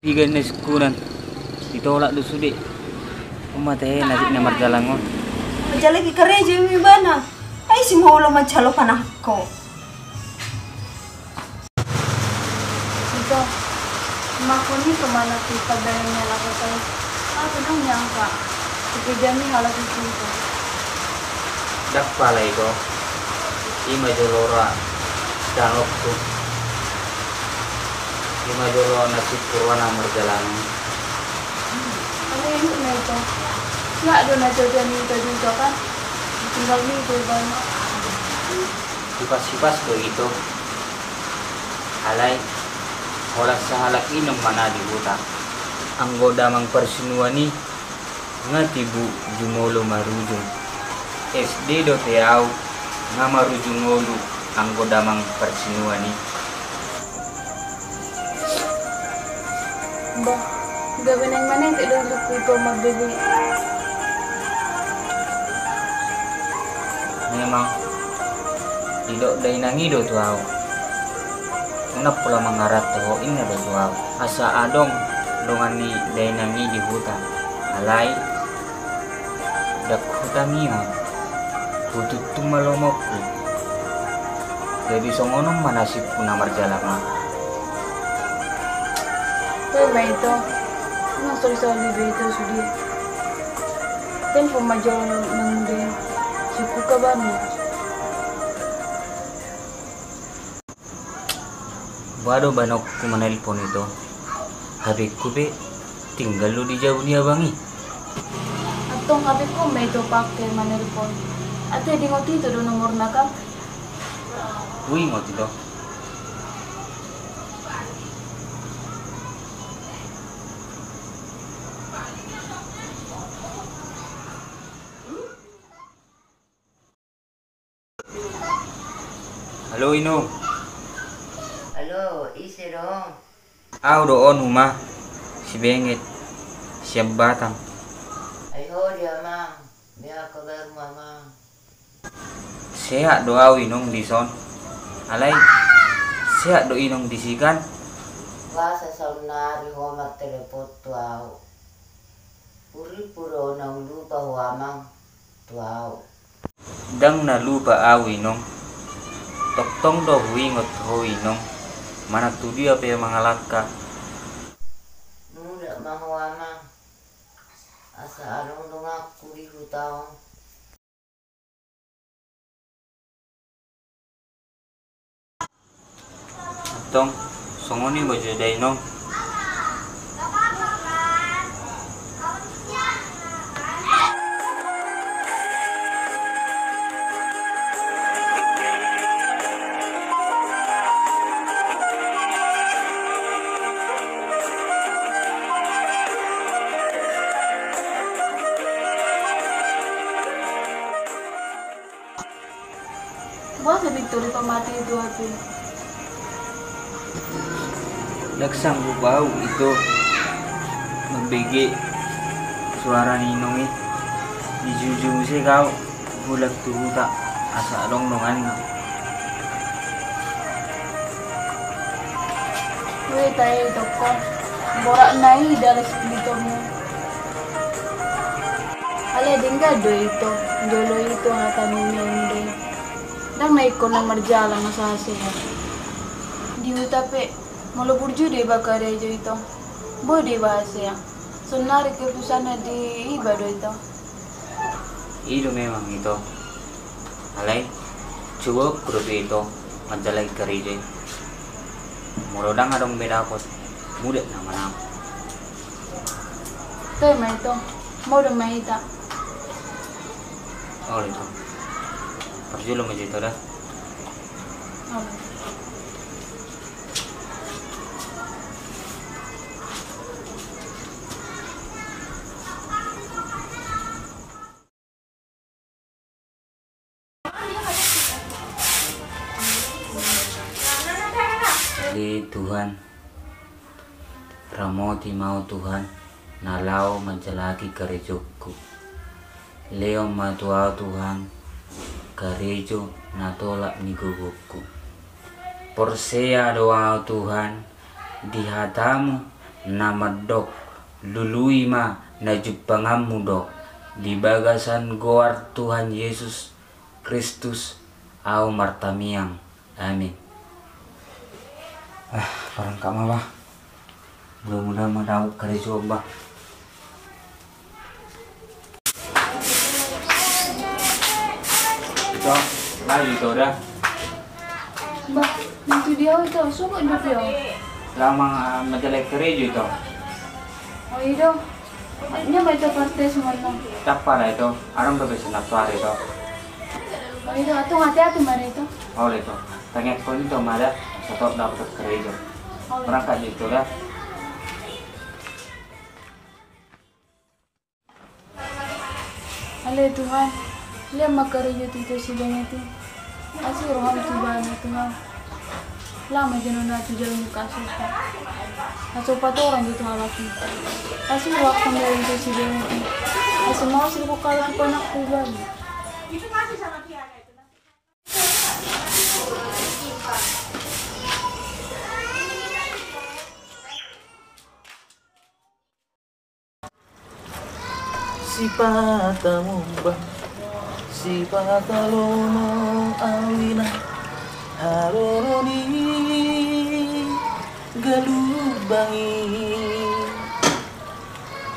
Bigan na sikuran. Ditolak do sudi. Umatay nasi na marjalangon. Majalagi kareja yung ibana. Ay si Maulo magjalo panah ko. Ito, makoni kemana kita bayarnya laku saya. Aku nang nyangka. Sepedanya halas itu. Dak pala ito. Ima jolora danok tu. Ima jolo nasib purwana marjalangon. Ano yung na ito? Nggak ada na jajan juga kan? Tinggal nih gue banyak. Sipas-sipas begitu. Alay, oras sa halak inom mana di buta. Ang goda mang persinua ni nga tibu jumolo marujung. SD do teaw nga marujung ngolu ang goda mang persinua ni. Bah, gawin yang mana yang tidak untuk ito magbili. Memang tidak day nangido tuaw. Unap pula mangarat to ini do tuaw. Asa adong dongan ni day nangi di hutan. Alay dak hutan niyo. Putut tumalomok. Jadi songonong manasib kuna marjalama. Tuh ba ito? Ano sorry dito sudi. Ten pemajol nang din. Suku ka ba mo? Baru banok ku menelpon itu. Habibku be tinggal lu di jauh ni abangi. Atong habi ko may ito pakai manelpon. Ate di ngoti ito do nomor na ka? Uy ngot itu. Halo Ino. Halo, isi dong. Doon huma. Si Bengit. Siap batang. Ayo dia mang, biar kabar mama. Sehat doa inong dison. Alay. Sehat do inong disikan. Wasa saunari homat telepon tuau. Puri puro nang lupa huamang tuau. Dang na lupa inong. Toktong do huingot inong. Mana tu dia pe mangalaka. Muda mahuamang. Asa arong dong aku di hutang. Tong songoni baju dainong. Buat sa Victory pamati ito ate. Daksang bau itu magbigi suara ninong di jujung sih kau bulak tuh tak asa dong dongan. Weh tayo dokter. Borak nai dari dito mo. Ale dingga do ito. Jolo ito ang tanong hindi. Dang naik ko na marjala masasiya. Di utape Molo burju de bakare jo ito. Bo de bahasa. Sonari ke pusana di ibado ito. Itu memang itu. Alay, coba grup itu majalai kerja. Murodang adong beda kot. Muda nama. Tema ito. Modo mahita. Oh itu. Perjulo majito dah. Di Tuhan Ramoti mau Tuhan nalau menjalaki kerejokku Leo matuau Tuhan karejo natolak nigugukku Porsea doa Tuhan di hatamu nama dok lului ma najupangamu dok di bagasan goar Tuhan Yesus Kristus au martamiang. Amin. Parang kama ba? Mudah-mudahan madaw kali coba. Ito, lagi ito dah. Bah, itu dia itu, suka dia. Lamang majalay kerejo ito. Oh iya, ini baca partai semuanya. Tapa na ito. Anong gabi sa natuari ito? Oh iya, atau hati-hati mana itu. Oleh ito. Tangit ko nito mada sa top dapat kerejo. Berangkat dito dah. Halo Tuhan, lihat makarnya itu sidang itu. Asih roham Tuhan Tuhan. Lama jangan nanti jalan muka sopa. Sopa tuh orang gitu halaki. Asih waktu dari itu sidang itu. Asih mau sih kok kalau kita nak pribadi. Sipata mumbang, sipata lono awina, haroroni galubangi,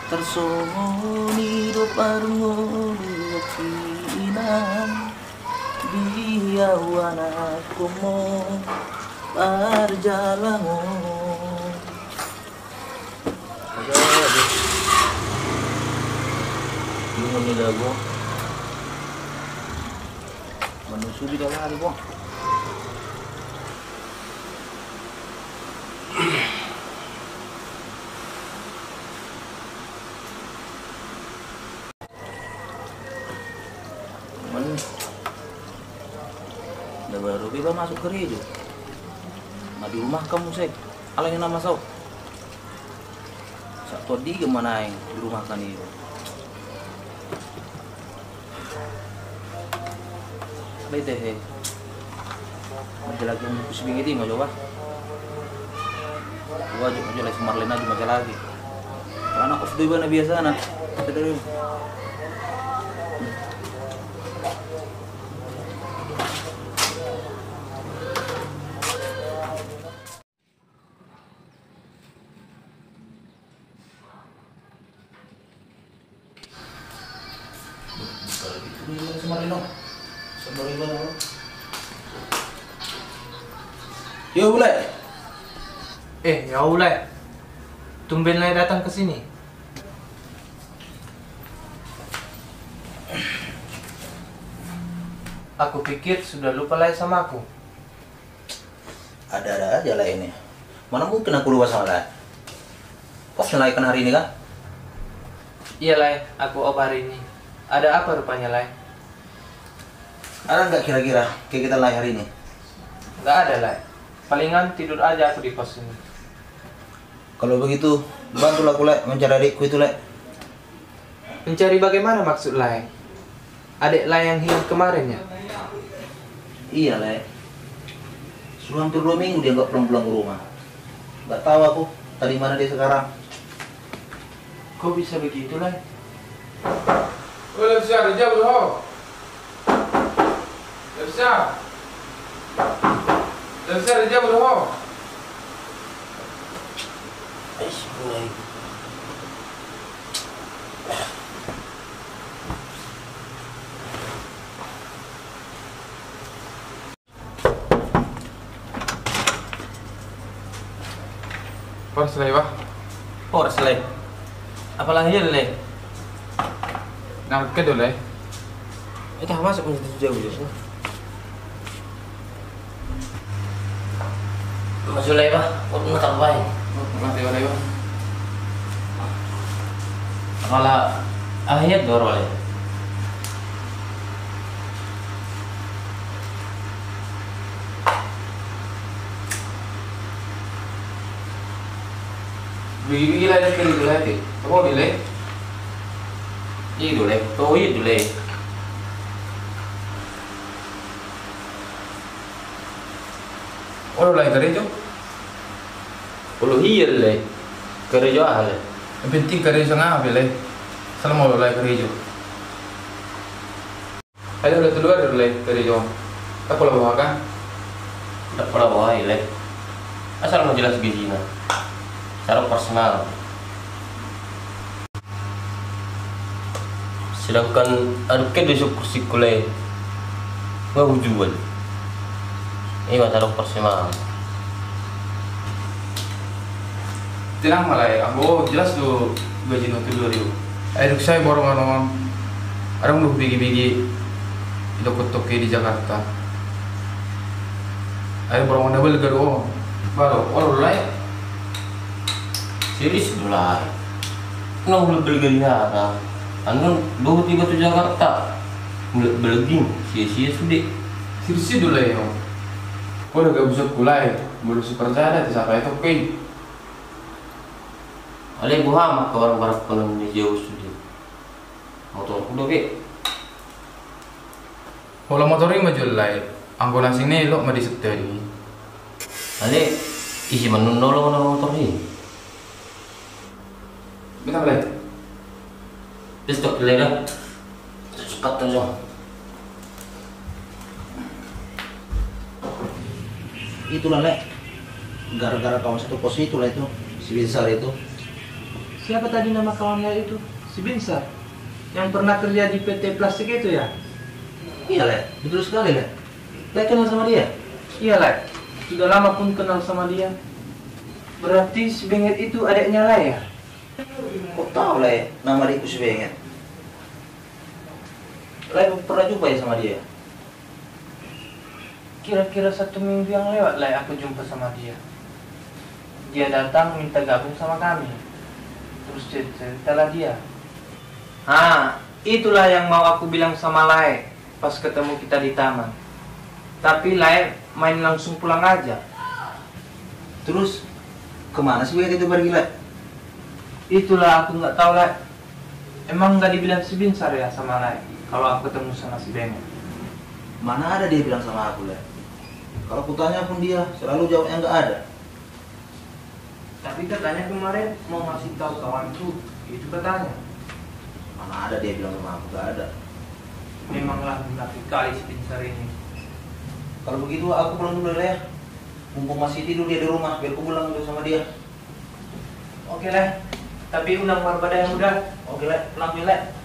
tersoni do parngoni wakinan, diawana kumo parjalango. Bingung ni lagu menusuri dalam hari buang. Dah baru kita masuk gereja. Nah di rumah kamu sih, alangin nama sau. Satu di kemana yang di rumah kan itu? Bete he. Majalah yang pusing ini mau coba. Gua aja majalah Semarlena di majalah lagi. Karena off day bana biasa na. Dari Semarlena. Yo Ule. Ya Ule. Tumben lah datang ke sini. Aku pikir sudah lupa lah sama aku. Ada aja lah ini. Mana mungkin aku lupa sama lah. Kok selaikan hari ini kan? Iya lah, aku off hari ini. Ada apa rupanya lah? Ada nggak kira-kira kayak kita lah hari ini? Nggak ada lah. Palingan tidur aja aku di pos ini. Kalau begitu, bantulah aku Lek mencari adikku itu Lek. Mencari bagaimana maksud lah? Adik lah yang hilang kemarin ya? Iya Lek. Sudah hampir 2 minggu dia nggak pulang-pulang ke rumah. Nggak tahu aku tadi mana dia sekarang. Kok bisa begitu lah? Oleh siapa dia belum? Siapa? Siapa dia belum? Mulai. Pas lagi bah. Oh, selesai. Apalagi ya Lek? Nak ke dulu. Itu masuk ke jauh jauh. Masuk lagi Pak. Kok ngetak baik? Masih boleh bah. Apalah ayat dorol ya. Bigi lah dia dulu lagi. Apa dulu? Ini dulu, kau ini dulu. Oh lagi kerja tu? Kalau hiyal le. Gereja ahli. Yang penting gereja ngambil le. Selama lo lai gereja. Ada udah keluar dari gereja. Tak pula bawa kan? Tak pernah bawa le. Asal mau jelas gajinya. Secara personal. Sedangkan ada besok kursi kulai nggak jual. Ini masalah personal. Tenang malah ya, aku jelas tuh gaji nanti 2000. Ayo saya borong-borong, orang lu bigi-bigi itu kotok di Jakarta. Ayo borong double garo, baru orang lain. Serius dulu lah. Nong lebih gini ada. Anu 2-3 tu Jakarta. Beleging, sia-sia sudah. Serius dulu ya. Kau udah gak bisa kulai, belum super ada di siapa itu pin. Ale buah ke orang-orang penuh jauh sudah. Motor kuda ke. Kalau motor ini maju lain, angkut nasi ini lo mau diseteri. Ale isi menolong orang motor ini. Bentar lain. Besok lera. Cepat aja. Itulah le, gara-gara kawan satu pos itulah itu, si Binsar itu. Siapa tadi nama kawannya itu? Si Binsar? Yang pernah kerja di PT Plastik itu ya? Iya le, betul sekali le. Le kenal sama dia? Iya Le, sudah lama pun kenal sama dia. Berarti si Benget itu adiknya Le ya? Kok tahu le, nama dia itu si Benget? Le pernah jumpa ya sama dia? Kira-kira 1 minggu yang lewat Le aku jumpa sama dia. Dia datang minta gabung sama kami. Terus ceritalah dia. Itulah yang mau aku bilang sama Lai pas ketemu kita di taman. Tapi Lai main langsung pulang aja. Terus kemana sih Benget itu pergi le? Itulah aku nggak tahu Lai. Emang nggak dibilang si Binsar ya sama Lai kalau aku ketemu sama si Benget? Mana ada dia bilang sama aku le? Kalau aku tanya pun dia selalu jawabnya nggak ada. Tapi katanya kemarin mau ngasih tahu kawanku, itu katanya. Mana ada dia bilang sama aku, nggak ada. Memanglah munafik kali si Binsar ini. Kalau begitu aku pulang dulu le ya. Mumpung masih tidur dia di rumah, biar aku pulang dulu sama dia. Oke Le, tapi undang Barbada yang udah. Oke le, pulang dulu le.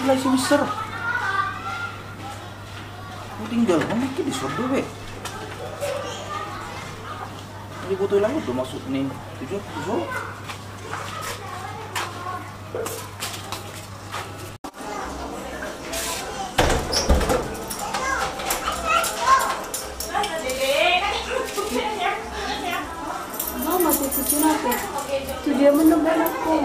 Mulai si besar. Mau tinggal mana di sordo be. Ini butuh lagi tuh masuk nih. Tujuh. Mama tuh cucu apa? Tuh dia menunggu aku.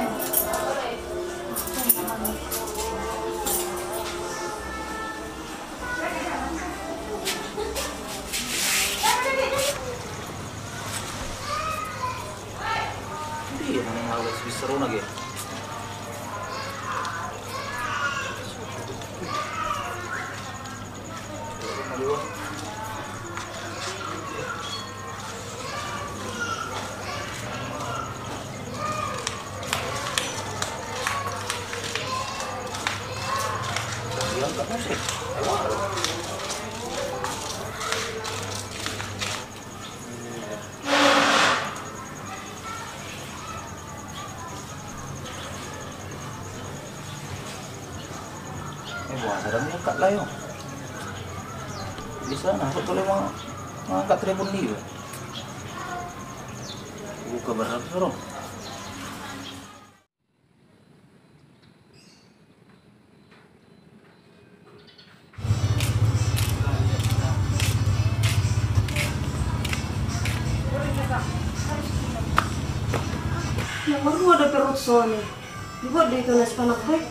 Iya, mana yang harus seru lagi. Angkat musik. Wah, ada angkat lah yo. Bisa nah, aku boleh mau angkat telepon dia. Buka berapa sorong? Yang baru ada perut soalnya. Dibuat dari tunas panak baik.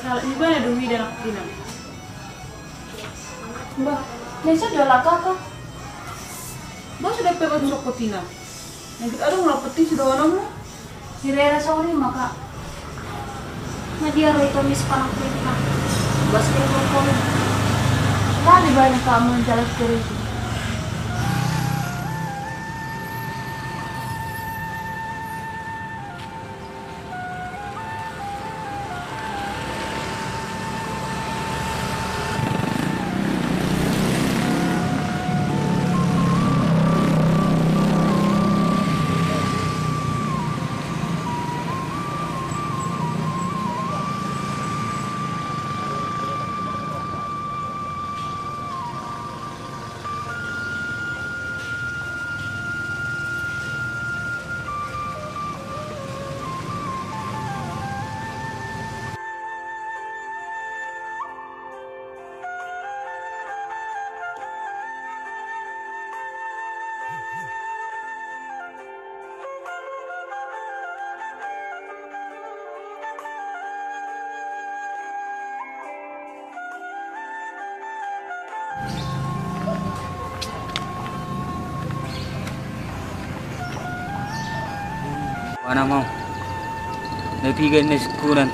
Salah juga ada Dwi dan aku bilang. Mbak, Nesa adalah kakak. Mbak sudah pegang rokok Tina. Nanti ada nggak peti sudah orang mu? Si Rera sorry maka. Nadia itu mis panak baik nak. Bas kerokok. Tadi banyak kamu jalan kerja. Mana mau? Napigan na sikuran.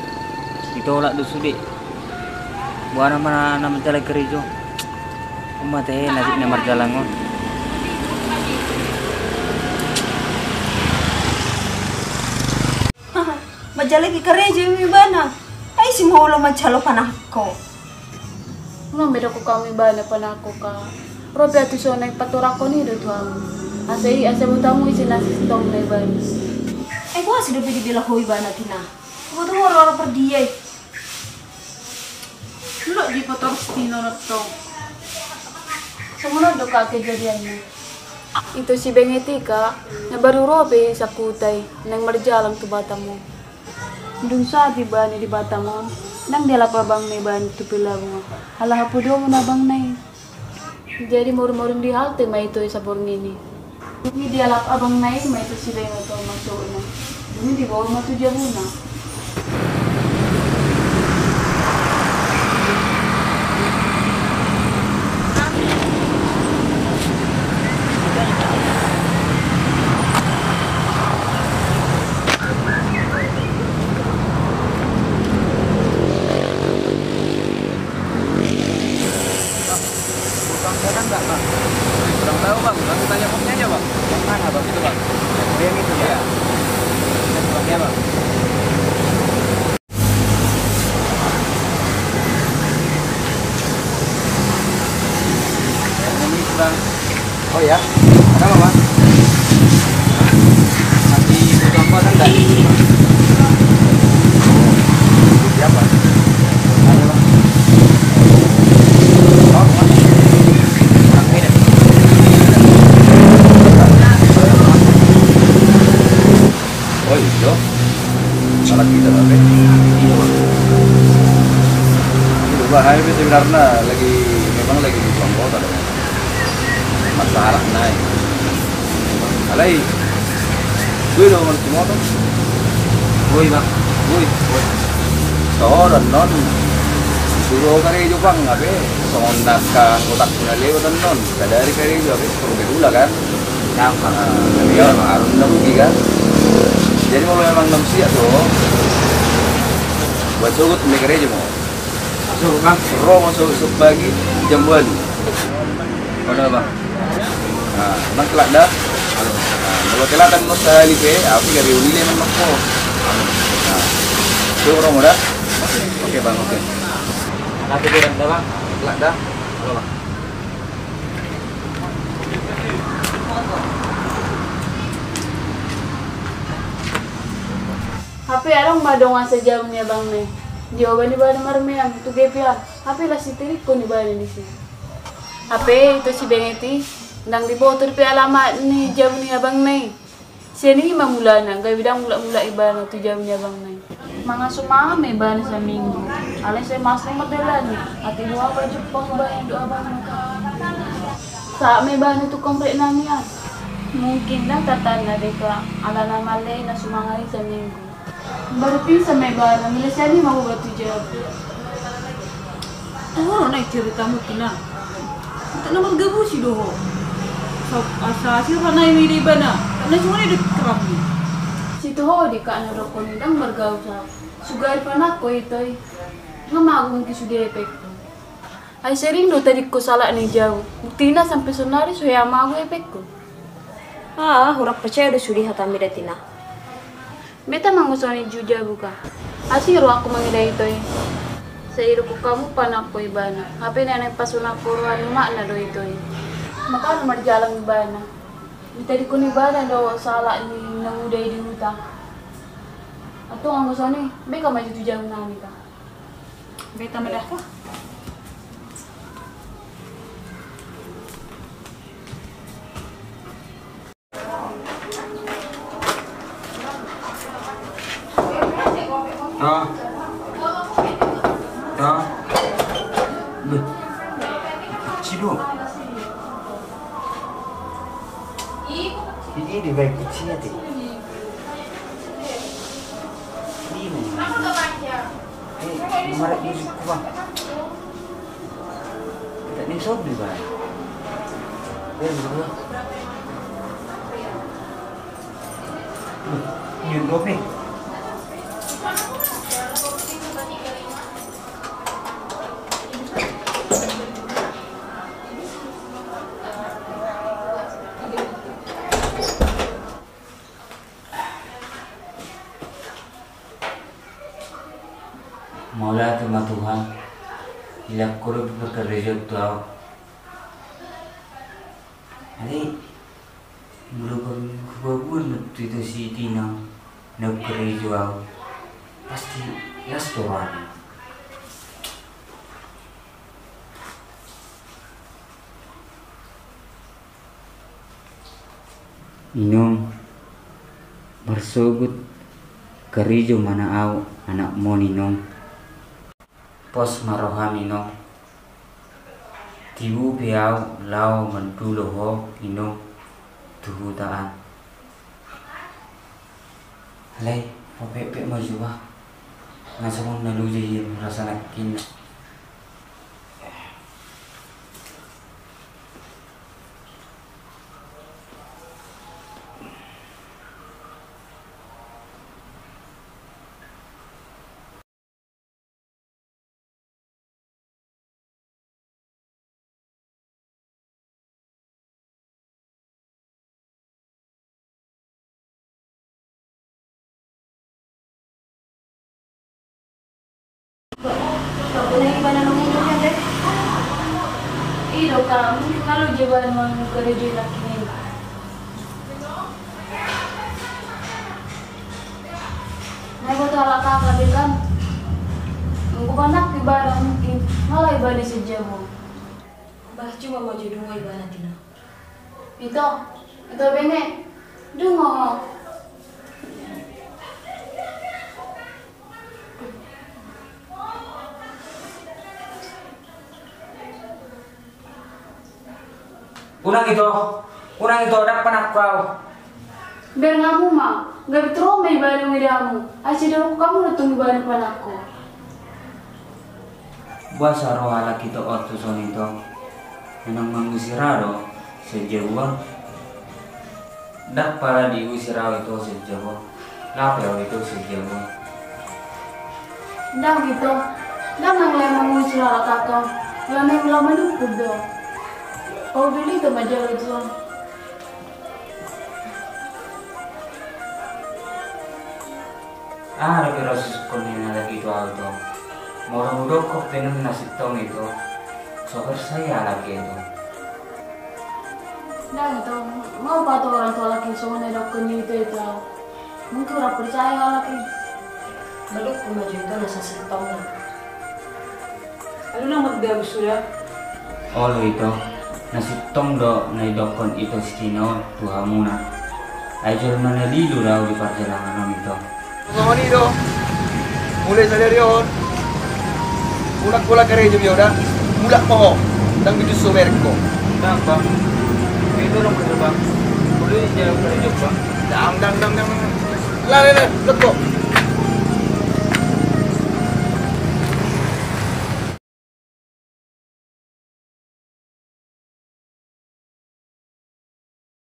Ditolak do sudi. Buana mana na menjalai kerja. Umateh nasib na marjalangon. Majalagi kareja mi bana. Ay si maholo mancalo panako. Nggak beda ko kami ba na panako ka. Probe ati so na ipaturako ni do tuam. Asa mo tamu isinasistong na iban. Ay ko sudah pwede bila hoy bana tina. Ko to orang per dia. Lo di foto Tino na to. Sumunod do ka kejadian mo. Ito si Bengetika na baru robe sa kutay nang marjalang to bata mo. Dung sa di ba ni di bata mo? Nang dela pa bang may ban to pila mo. Hala po do mo na bang nay. Jadi murmurung di halte may ito sa borngini. Hindi alap abang nay may ito sila yung ito magsuon na. Dumi di ba matudya muna. Kurang tahu bang, aku tanya pokoknya aja bang. Yang mana bang itu bang? Yang itu ya. Yang bang. Yang ini bang. Oh ya, ada apa bang? Masih butuh apa kan enggak? Siapa? Ada bang. Oh, bang. Oh iya, salah kita tapi iya bang. Itu bahaya sebenarnya memang lagi di Lombok ada masalah naik. Alai, gue dong semua tuh. Gue bang, gue. So dan non suruh kari juga bang, abe sondak kang otak punya lewat dan non. Dari kari juga abe perlu kedua kan. Gampang. Iya, harus nunggu kan. Jadi kalau memang belum siap tuh, buat sugut mereka aja mau. Masuk bang, roh masuk pagi jam 2. Mana bang? Nah, bang kelak dah. Nah, kalau kelak kan mau saya lipe, aku gak riuli le memang kok. Nah, itu orang muda. Oke bang, oke. Nanti kurang dah bang. Kelak dah. Halo bang. HP arang madongan sejam nih bang nih. Jawaban di bawah marmiam tu gepian. HP lah si tiriko di bawah di sini. HP itu si Bengeti nang di bawah pe alamat nih jam nih abang nih. Sini mamulana gak bidang mula-mula ibana tu jam nih abang nih. Mga sumame ibana sa minggu. Alay saya masang modelan. Ati dua baju pos bayan doa abang. Sa may ibana tu komplek namian. Mungkin lang tatanda dito ala na malay na sumangay sa minggu. Baru pinsa may bana, milasya ni mababatu jab. Oh, naik cerita mo kina. Tak naman gabo si doho. So, asa siya na imili ba na? Ano cuma ni dekrap ni? Si Toho di ka ano ko nindang margaw sa. Sugar pa na ko ito'y. Nga magong kisude epekto. Ay sering do tadi ko sala ni jaw. Bukti na sampai sonari so ya mago epekto. Ah, hurak percaya do suri hatami datina. Beta mangusoni juja buka. Asiro ako mangida ito'y. Sa iro ko kamu panak ko ibana. Hapi na nang pasuna ko ruan mak na do ito'y. Maka na marjalang ibana. Tadi ko ni ibana do sala ni nanguday di huta. Ato ang gusto ni, beka maju tujang nami ka. Beta madah ka? Toh. Toh. Loh. Cido. Ini di baik kecilnya deh. Ini. Kemarin ini suku bang. Kita ni sob di bang. Dulu. Nyun kopi. Maulah terima Tuhan, hilap kurut bekerja tuau. Hari belum kebagun itu si Tina nak kerja tuau, pasti restoran. Inong bersugut kerja mana au anak moninong. Pos maroham ino tibu piau lau mendulo ho ino tuhutaan halai pepe majuwa ngasamon naluji rasa nakin Iro ka, kalau jawaban mang kerja laki ni. Nai ko tala ka kan. Ang kumanak di barang mungkin malah ibadah sejam. Bah cuma mau jodoh ibana tina. Itu bene. Dungo. Unang ito, dapat kau. Biar ngamu mah, gak betul may ibadah mo. Asya daw kamu natong ibadah panako. Buasa roh ala kita otu son ito. Nang mangusirado sejauh. Dak para diusirado itu sejauh. Lapel itu sejauh. Dak gitu. Dak nang lemang mangusirado kakak. Lamang dukod do. Oh, beli itu majalah itu. Lagi rasus kunina lagi itu auto. Mau mudok kok tenang nasi tong itu. Sobat saya lagi itu. Nah itu mau apa tuh orang tua laki semua nedokun itu. Mungkin orang percaya laki. Balok ko na dyan ka, nasa sitong na. Ano lang magdabos sudah? Olo itu nasi tong do naidokon itu skino tuhamuna. Ayo mana lilu raw di perjalanan itu. Mga nido, mulai sa yon, kulak-kulak ka rin yung yoda, mulak mo, nang video sumer ko. Bang, bang. Itu orang berdebat. Boleh jalan kerja bang. Dang, dang, dang, dang. Lari, lari, let's go.